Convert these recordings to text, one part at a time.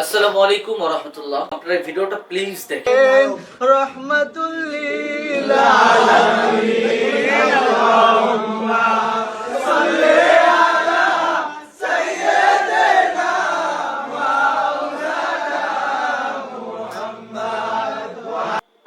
আসসালামু আলাইকুম ওয়া রাহমাতুল্লাহ। আপনারা ভিডিওটা প্লিজ দেখেন। রাহমাতুল লিল আলামিন আল্লাহুম্মা সাল্লি আলা সাইয়্যিদিনা মাওলানা মুহাম্মদ।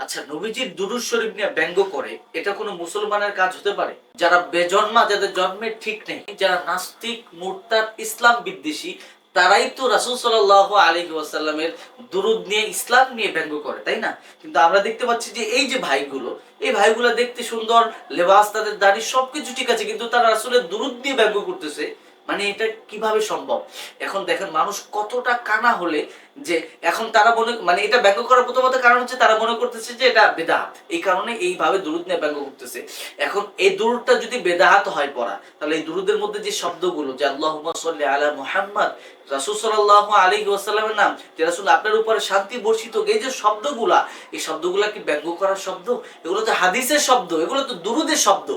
আচ্ছা, নবীজির দুরূদ শরীফ নিয়ে ব্যঙ্গ করে, এটা কোনো মুসলমানের কাজ হতে পারে? যারা বেজন্মা, যাদের জন্মের ঠিক নেই, যারা নাস্তিক, মুরতাদ, ইসলাম বিদ্বেষী, তারাই তো রাসূল সাল্লাল্লাহু আলাইহি ওয়াসাল্লামের দুরূদ নিয়ে, ইসলাম নিয়ে ব্যঙ্গ করে, তাই না? কিন্তু আমরা দেখতে পাচ্ছি যে এই যে ভাইগুলো, এই ভাইগুলো দেখতে সুন্দর, লেবাস, তাদের দাড়ি সবকিছু ঠিক আছে, কিন্তু তারা রাসূলের দুরূদ দিয়ে ব্যঙ্গ করতেছে। মানে এটা কিভাবে সম্ভব? এখন দেখেন মানুষ কতটা কানা হলে যে এখন তারা মানে এটা ব্যঙ্গ করার প্রথমত কারণ হচ্ছে তারা মনে করতেছে যে এটা বেদাত, এই কারণে এইভাবে দুরূদ নিয়ে ব্যঙ্গ করতেছে। এখন এই দুরূদটা যদি বেদাত হয় পড়া, তাহলে এই দুরূদের মধ্যে যে শব্দগুলো, যে আল্লাহুম্মা সাল্লি আলা মুহাম্মদ, রাসূল সাল্লাল্লাহু আলাইহি ওয়াসাল্লামের নাম, যে রাসূল আপনার উপরে শান্তি বর্ষিত, এই যে শব্দগুলা, এই শব্দগুলা কি ব্যঙ্গ করার শব্দ? এগুলো তো হাদিসের শব্দ, এগুলো তো দুরূদের শব্দ।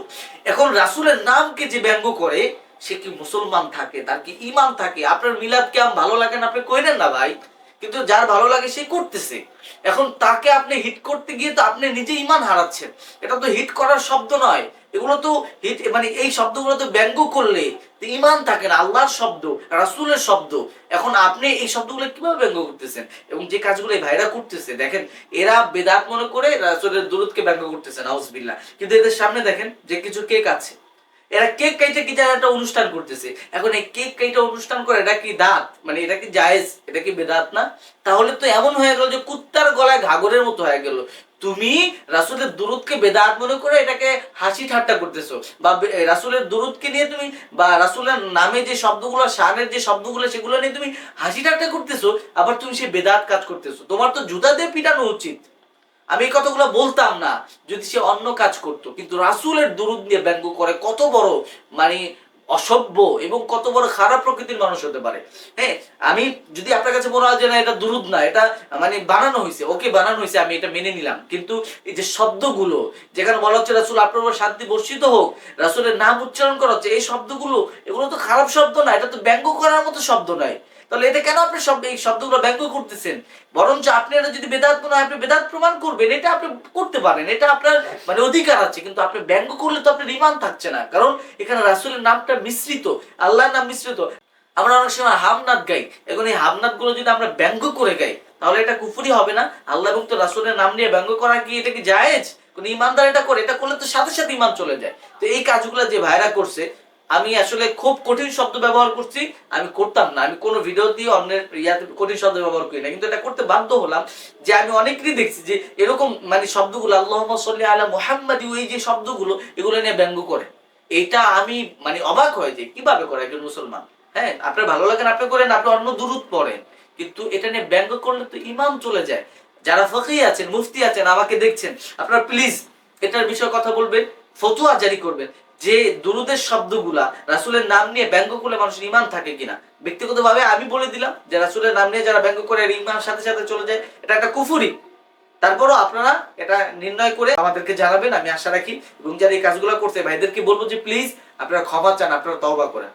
এখন রাসূলের নামকে যে ব্যঙ্গ করে, সে কি মুসলমান থাকে? তার কি ঈমান থাকে? আপনার মিলাদ কিয়াম ভালো লাগে না, আপনি কইরেন না ভাই, কিন্তু যার ভালো লাগে সে করতেছে। এখন তাকে আপনি হিট করতে গিয়ে তো আপনি নিজে ঈমান হারাচ্ছেন। এটা তো হিট করার শব্দ নয়, এগুলো তো হিট, মানে এই শব্দগুলো তো ব্যঙ্গ করলে তো ঈমান থাকে না, আল্লাহর শব্দ, রাসূলের শব্দ। এখন আপনি এই শব্দগুলো কিভাবে ব্যঙ্গ করতেছেন? এবং যে কাজগুলো এই ভাইরা করতেছে, দেখেন এরা বেদাত মনে করে রাসূলের দুরূদকে ব্যঙ্গ করতেছে, নাউজুবিল্লাহ। কিন্তু এদের সামনে দেখেন যে কিছু কেক আছে, এরা কেক কাইটে কি যেন একটা অনুষ্ঠান করতেছে। এখন এই কেক কাইটে অনুষ্ঠান করে, এটা কি দাঁত, মানে এটা কি জায়েজ? এটা কি বেদাত না? তাহলে তো এমন হয়ে গেল যে কুত্তার গলায় ঘাগরের মতো হয়ে গেল। তুমি রাসূলের দুরূদকে বেদাত মনে করে এটাকে হাসি ঠাট্টা করতেছো, বা রাসূলের দুরূদকে নিয়ে তুমি, বা রাসূলের নামে যে শব্দগুলো, শানের যে শব্দগুলো, সেগুলো নিয়ে তুমি হাসি ঠাট্টা করতেছো, আবার তুমি সেই বেদাত কাজ করতেছো। তোমার তো জুতা দিয়ে পিটানো উচিত। আমি এই কথাগুলো বলতাম না যদি সে অন্য কাজ করতো, কিন্তু রাসূলের দুরূদ নিয়ে ব্যঙ্গ করে, কত বড় মানে অসভ্য এবং কত বড় খারাপ প্রকৃতির মানুষ হতে পারে। হ্যাঁ, আমি যদি আপনার কাছে মনে হয় যে না এটা দুরূদ না, এটা মানে বানানো হয়েছে, ওকে বানানো হয়েছে, আমি এটা মেনে নিলাম, কিন্তু এই যে শব্দগুলো, যেখানে বলা হচ্ছে রাসূল আপনার উপর শান্তি বর্ষিত হোক, রাসূলের নাম উচ্চারণ করা হচ্ছে, এই শব্দগুলো, এগুলো তো খারাপ শব্দ না, এটা তো ব্যঙ্গ করার মতো শব্দ নয়। তাহলে এটা কেন আপনি এই শব্দগুলো ব্যঙ্গ করতেছেন? বরঞ্চ আপনি এটা যদি বেদাত মনে হয়, আপনি বেদাত প্রমাণ করবেন, এটা আপনি করতে পারেন, এটা আপনার মানে অধিকার আছে। কিন্তু আপনি ব্যঙ্গ করলে তো আপনার ঈমান থাকছে না, কারণ এখানে রাসূলের নামটা মিশ্রিত, আল্লাহর নাম মিশ্রিত। আমরা অনেক সময় হামনাত গাই, এখন এই হামনাত গুলো যদি আমরা ব্যঙ্গ করে গাই, তাহলে এটা কুফরি হবে না? আল্লাহ এবং তো রাসূলের নাম নিয়ে ব্যঙ্গ করা কি, এটা কি জায়েজ? কোন ঈমানদার এটা করে? এটা করলে তো সাথে সাথে ঈমান চলে যায়। তো এই কাজগুলো যে ভাইরা করছে, আমি আসলে খুব কঠিন শব্দ ব্যবহার করছি, আমি করতাম না, আমি কোনো ভিডিও দিয়ে অন্যের ইয়াতে কঠিন শব্দ ব্যবহার করি না, কিন্তু এটা করতে বাধ্য হলাম। যে আমি অনেকেরই দেখছি যে এরকম মানে শব্দগুলো, আল্লাহুম্মা সাল্লি আলা মুহাম্মাদি, এই যে শব্দগুলো, এগুলো নিয়ে ব্যঙ্গ করে। এটা আমি মানে অবাক হয়ে যাই, কিভাবে করে একজন মুসলমান। হ্যাঁ, আপনার ভালো লাগে না, আপনি করেন, আপনি অন্য দুরূদ পড়েন, কিন্তু এটা নিয়ে ব্যঙ্গ করলে তো ঈমান চলে যায়। যারা ফকিহ আছেন, মুফতি আছেন, আমাকে দেখছেন, আপনারা প্লিজ এটার বিষয়ে কথা বলবেন, ফতোয়া জারি করবেন যে দুরূদের শব্দগুলা রাসূলের নাম নিয়ে ব্যঙ্গ করলে মানুষের ঈমান থাকে কিনা। ব্যক্তিগতভাবে আমি বলে দিলাম যে রাসূলের নাম নিয়ে যারা ব্যঙ্গ করে, এর ঈমান সাথে সাথে চলে যায়, এটা একটা কুফরি। তারপরও আপনারা এটা নির্ণয় করে আমাদেরকে জানাবেন, আমি আশা রাখি। এবং যারা এই কাজগুলো করছে, ভাইদেরকে বলবো যে প্লিজ আপনারা ক্ষমা চান, আপনারা তওবা করেন।